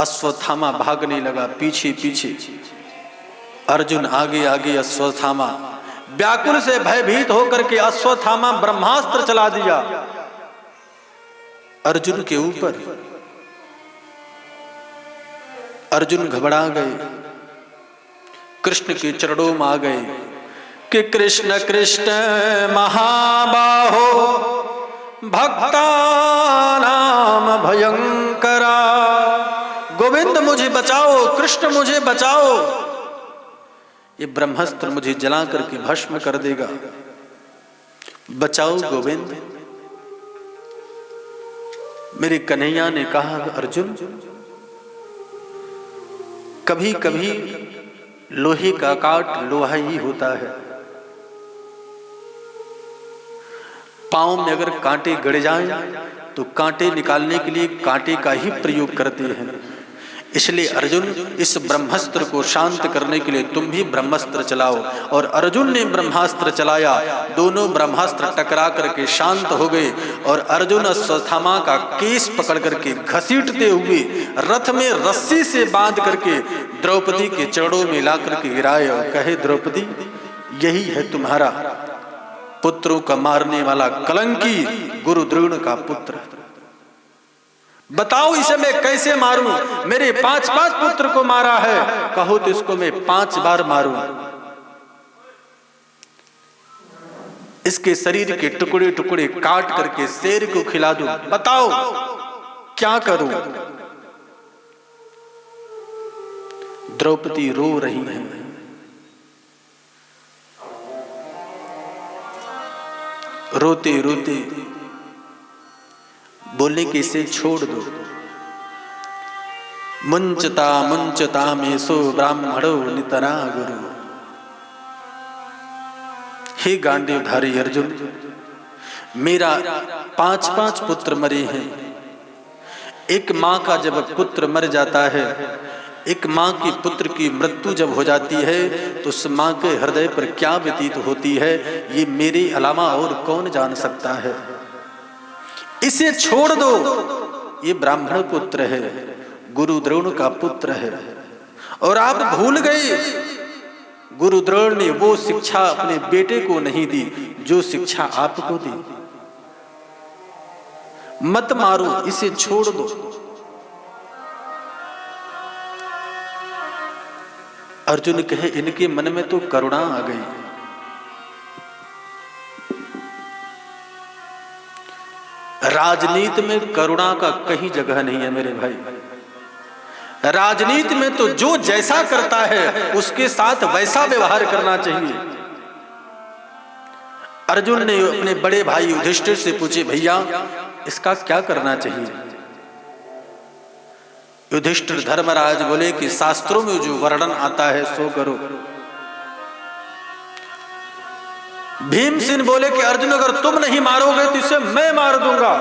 अश्वत्थामा भागने लगा पीछे पीछे, अर्जुन आगे आगे, अश्वत्थामा व्याकुल से भयभीत होकर के अश्वत्थामा ब्रह्मास्त्र चला दिया अर्जुन के ऊपर। अर्जुन घबरा गए, कृष्ण के चरणों में आ गए कि कृष्ण कृष्ण महाबाहो भक्तानाम भयंकरा, गोविंद मुझे बचाओ, कृष्ण मुझे बचाओ, ये ब्रह्मास्त्र मुझे जला करके भस्म कर देगा, बचाओ गोविंद। मेरे कन्हैया ने कहा अर्जुन, कभी कभी लोहे का काट लोहा ही होता है, पांव में अगर कांटे गड़ जाएं तो कांटे निकालने के लिए कांटे का ही प्रयोग करते हैं। इसलिए अर्जुन, इस ब्रह्मास्त्र को शांत करने के लिए तुम भी ब्रह्मास्त्र चलाओ। और अर्जुन ने ब्रह्मास्त्र चलाया, दोनों ब्रह्मास्त्र टकरा करके शांत हो गए और अर्जुन अश्वत्थामा का केस पकड़ करके घसीटते हुए रथ में रस्सी से बांध करके द्रौपदी के चरणों में ला करके गिराए और कहे, द्रौपदी यही है तुम्हारा पुत्रों का मारने वाला कलंकी गुरु द्रोण का पुत्र, बताओ इसे मैं कैसे मारूं? मेरे 5 पुत्र को मारा है, कहो तो इसको मैं 5 बार मारूं, इसके शरीर के टुकड़े टुकड़े काट करके शेर को खिला दूं, बताओ क्या करूं? द्रौपदी रो रही है, रोते रोते बोले कि इसे छोड़ दो। मुंचता मुंचता में सो ब्राह्मणो नितना गुरु, हे गांडीवधारी अर्जुन, मेरा 5 पुत्र मरे हैं। एक माँ का जब पुत्र मर जाता है, एक माँ की पुत्र की मृत्यु जब हो जाती है तो उस माँ के हृदय पर क्या व्यतीत होती है, ये मेरे अलावा और कौन जान सकता है। इसे छोड़ दो, ये ब्राह्मण पुत्र है, गुरु द्रोण का पुत्र है। और आप भूल गए, गुरु द्रोण ने वो शिक्षा अपने बेटे को नहीं दी जो शिक्षा आपको दी। मत मारो, इसे छोड़ दो। अर्जुन कहे, इनके मन में तो करुणा आ गई। राजनीति में करुणा का कहीं जगह नहीं है मेरे भाई। राजनीति में तो जो जैसा करता है उसके साथ वैसा व्यवहार करना चाहिए। अर्जुन ने अपने बड़े भाई युधिष्ठिर से पूछे, भैया इसका क्या करना चाहिए? युधिष्ठिर धर्मराज बोले कि शास्त्रों में जो वर्णन आता है सो करो। भीमसेन बोले कि अर्जुन अगर तुम नहीं मारोगे तो इसे मैं मार दूंगा।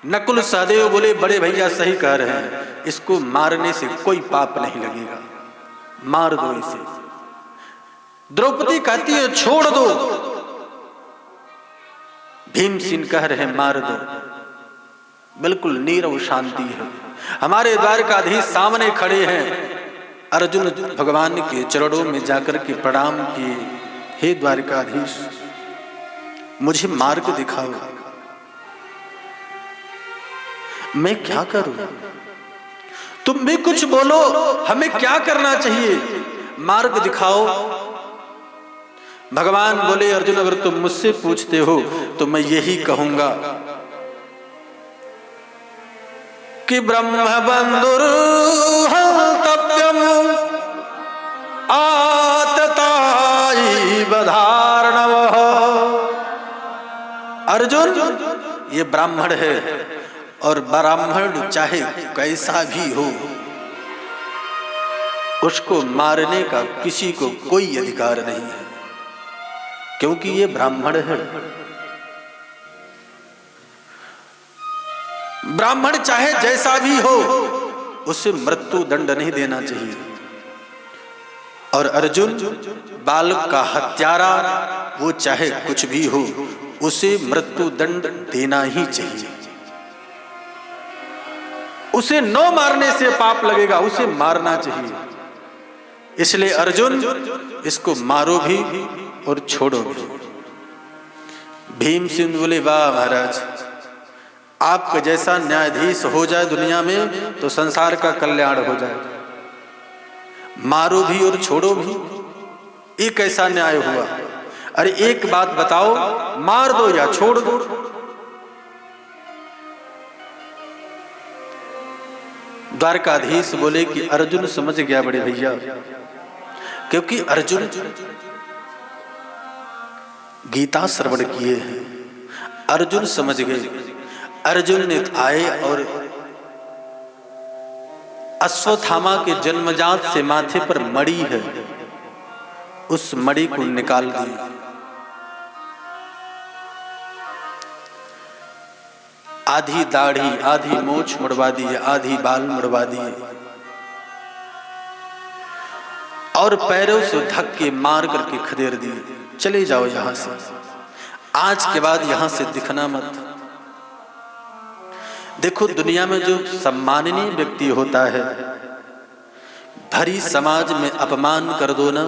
नकुल सहदेव बोले, बड़े भैया सही कह रहे हैं, इसको मारने से कोई पाप नहीं लगेगा, मार दो इसे। द्रौपदी कहती है छोड़ दो, भीमसेन कह रहे हैं मार दो। बिल्कुल नीरव शांति है। हमारे द्वारकाधीश सामने खड़े हैं। अर्जुन भगवान के चरणों में जाकर के प्रणाम किए, हे द्वारकाधीश मुझे मार्ग दिखाओ, मैं क्या करूं? तुम भी कुछ बोलो, हमें क्या करना चाहिए, मार्ग दिखाओ। भगवान बोले, अर्जुन अगर तुम मुझसे पूछते हो तो मैं यही कहूंगा कि ब्रह्म बंधुर हन्तव्यम आतताई बधार्णवः। अर्जुन ये ब्राह्मण है और ब्राह्मण चाहे कैसा भी हो उसको मारने का किसी को कोई अधिकार नहीं है, क्योंकि ये ब्राह्मण है। ब्राह्मण चाहे जैसा भी हो उसे मृत्यु दंड नहीं देना चाहिए। और अर्जुन बालक का हत्यारा, वो चाहे कुछ भी हो उसे मृत्यु दंड देना ही चाहिए। उसे 9 मारने से पाप लगेगा, उसे मारना चाहिए। इसलिए अर्जुन इसको मारो भी और छोड़ो भी। भीमसेन बोले वाह महाराज, आपका जैसा न्यायाधीश हो जाए दुनिया में तो संसार का कल्याण हो जाए। मारो भी और छोड़ो भी, ये कैसा न्याय हुआ? अरे एक बात बताओ, मार दो या छोड़ दो। द्वारकाधीश बोले कि अर्जुन समझ गया बड़े भैया, क्योंकि अर्जुन गीता श्रवण किए हैं। अर्जुन समझ गए। अर्जुन ने आए और अश्वत्थामा के जन्मजात से माथे पर मणि है, उस मणि को निकाल दी। आधी दाढ़ी आधी मूंछ मुड़वा दी, आधी बाल मुड़वा दिए और पैरों से धक्के मार करके खदेड़ दिए, चले जाओ यहां से, आज के बाद यहां से दिखना मत। देखो दुनिया में जो सम्माननीय व्यक्ति होता है, भरी समाज में अपमान कर दो ना,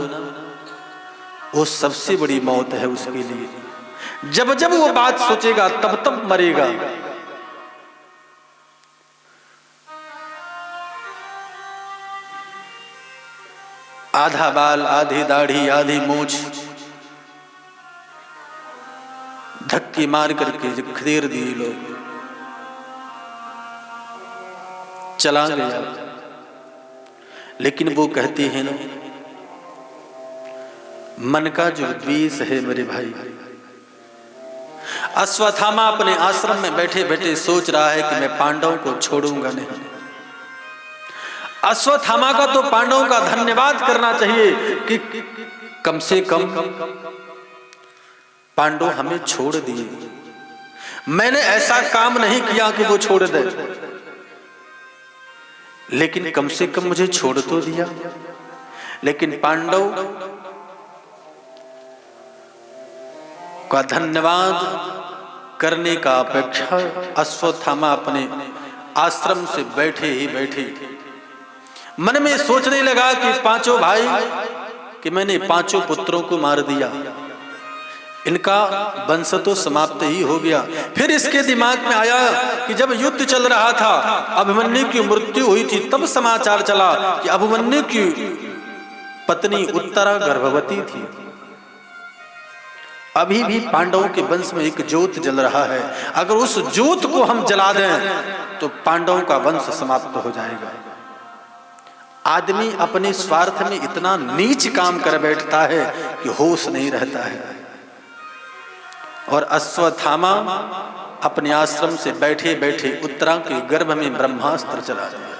वो सबसे बड़ी मौत है उसके लिए। जब जब वो बात सोचेगा तब तब मरेगा। आधा बाल आधी दाढ़ी आधी मूंछ धक्के मार करके खदेड़ दिए लोग, चला गया। लेकिन वो कहते हैं ना, मन का जो द्वेष है मेरे भाई। अश्वत्थामा अपने आश्रम में बैठे बैठे सोच रहा है कि मैं पांडवों को छोड़ूंगा नहीं। अश्वत्थामा का तो पांडवों का धन्यवाद करना चाहिए कि कम से कम पांडव हमें छोड़ दिए। मैंने ऐसा काम नहीं किया कि वो छोड़ दे, लेकिन कम से कम मुझे छोड़ तो दिया। लेकिन पांडव का धन्यवाद करने का अपेक्षा अश्वत्थामा अपने आश्रम से बैठे ही बैठे मन में सोचने लगा कि पांचों भाई कि मैंने पांचों पुत्रों को मार दिया, इनका वंश तो समाप्त ही हो गया। फिर इसके दिमाग में आया कि जब युद्ध चल रहा था, अभिमन्यु की मृत्यु हुई थी, तब समाचार चला कि अभिमन्यु की पत्नी उत्तरा गर्भवती थी। अभी भी पांडवों के वंश में एक ज्योत जल रहा है, अगर उस ज्योत को हम जला दें तो पांडवों का वंश समाप्त हो जाएगा। आदमी अपने स्वार्थ में इतना नीच काम कर बैठता है कि होश नहीं रहता है। और अश्वत्थामा अपने आश्रम से बैठे बैठे उत्तरा के गर्भ में ब्रह्मास्त्र चला दिया।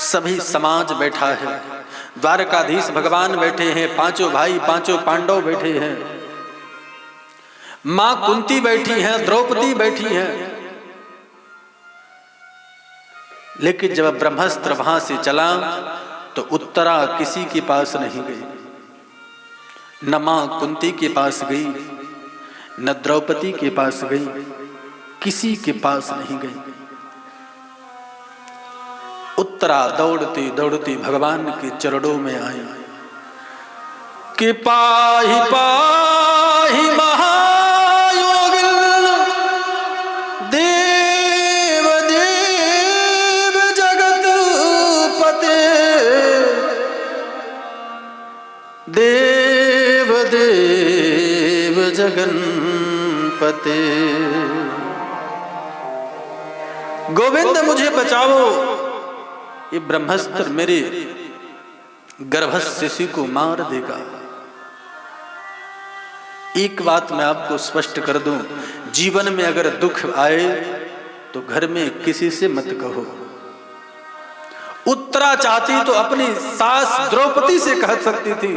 सभी समाज बैठा है, द्वारकाधीश भगवान बैठे हैं, पांचों भाई पांचों पांडव बैठे हैं, मां कुंती बैठी हैं, द्रौपदी बैठी हैं। लेकिन जब ब्रह्मास्त्र वहां से चला तो उत्तरा किसी के पास नहीं गई, न मां कुंती के पास गई, न द्रौपदी के पास गई, किसी के पास नहीं गई। उत्तरा दौड़ती दौड़ती भगवान के चरणों में आई कि पाहि पाहि महायोगिन देव देव जगत पते, देव देव जगन्पते। गोविंद मुझे बचाओ, ये ब्रह्मास्त्र मेरे गर्भस्थ शिशु को मार देगा। एक बात मैं आपको स्पष्ट कर दूं, जीवन में अगर दुख आए तो घर में किसी से मत कहो। उत्तरा चाहती तो अपनी सास द्रौपदी से कह सकती थी,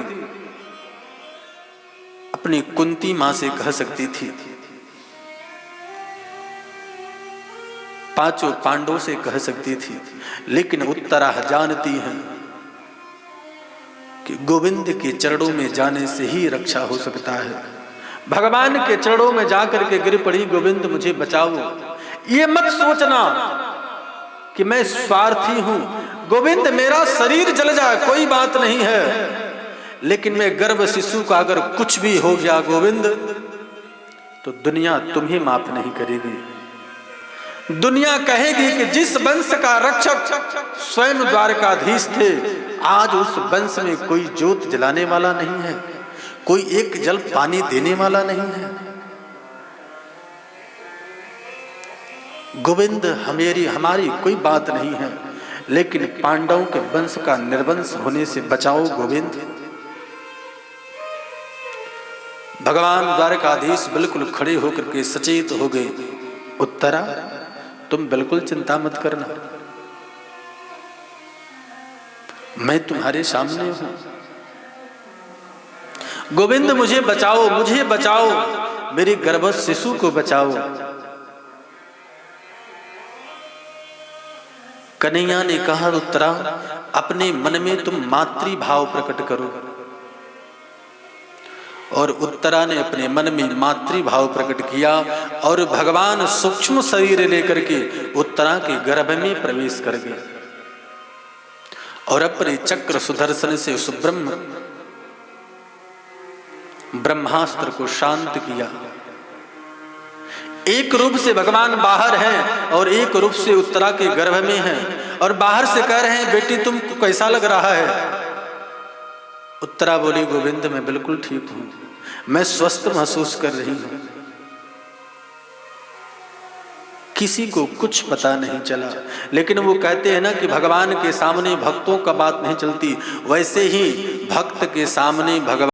अपनी कुंती मां से कह सकती थी, पांचों पांडवों से कह सकती थी। लेकिन उत्तरा जानती है कि गोविंद के चरणों में जाने से ही रक्षा हो सकता है। भगवान के चरणों में जाकर के गिर पड़ी, गोविंद मुझे बचाओ। ये मत सोचना कि मैं स्वार्थी हूं, गोविंद मेरा शरीर जल जाए कोई बात नहीं है, लेकिन मैं गर्भ शिशु का अगर कुछ भी हो गया गोविंद, तो दुनिया तुम्हें माफ नहीं करेगी। दुनिया कहेगी कि जिस वंश का रक्षक स्वयं द्वारकाधीश थे, आज उस वंश में कोई ज्योत जलाने वाला नहीं है, कोई एक जल पानी देने वाला नहीं है। गोविंद हमारी कोई बात नहीं है, लेकिन पांडवों के वंश का निर्वंश होने से बचाओ गोविंद। भगवान द्वारकाधीश बिल्कुल खड़े होकर के सचेत हो गए। उत्तरा, तुम बिल्कुल चिंता मत करना, मैं तुम्हारे सामने हूं। गोविंद मुझे बचाओ, मुझे बचाओ, मेरे गर्भस्थ शिशु को बचाओ। कन्हैया ने कहा, उत्तरा अपने मन में तुम मातृभाव प्रकट करो। और उत्तरा ने अपने मन में मातृभाव प्रकट किया और भगवान सूक्ष्म शरीर लेकर के उत्तरा के गर्भ में प्रवेश कर गए और अपने चक्र सुदर्शन से उस ब्रह्मास्त्र को शांत किया। एक रूप से भगवान बाहर हैं और एक रूप से उत्तरा के गर्भ में हैं, और बाहर से कह रहे हैं, बेटी तुमको कैसा लग रहा है? उत्तरा बोली, गोविंद मैं बिल्कुल ठीक हूं, मैं स्वस्थ महसूस कर रही हूं, किसी को कुछ पता नहीं चला। लेकिन वो कहते हैं ना कि भगवान के सामने भक्तों का बात नहीं चलती, वैसे ही भक्त के सामने भगवान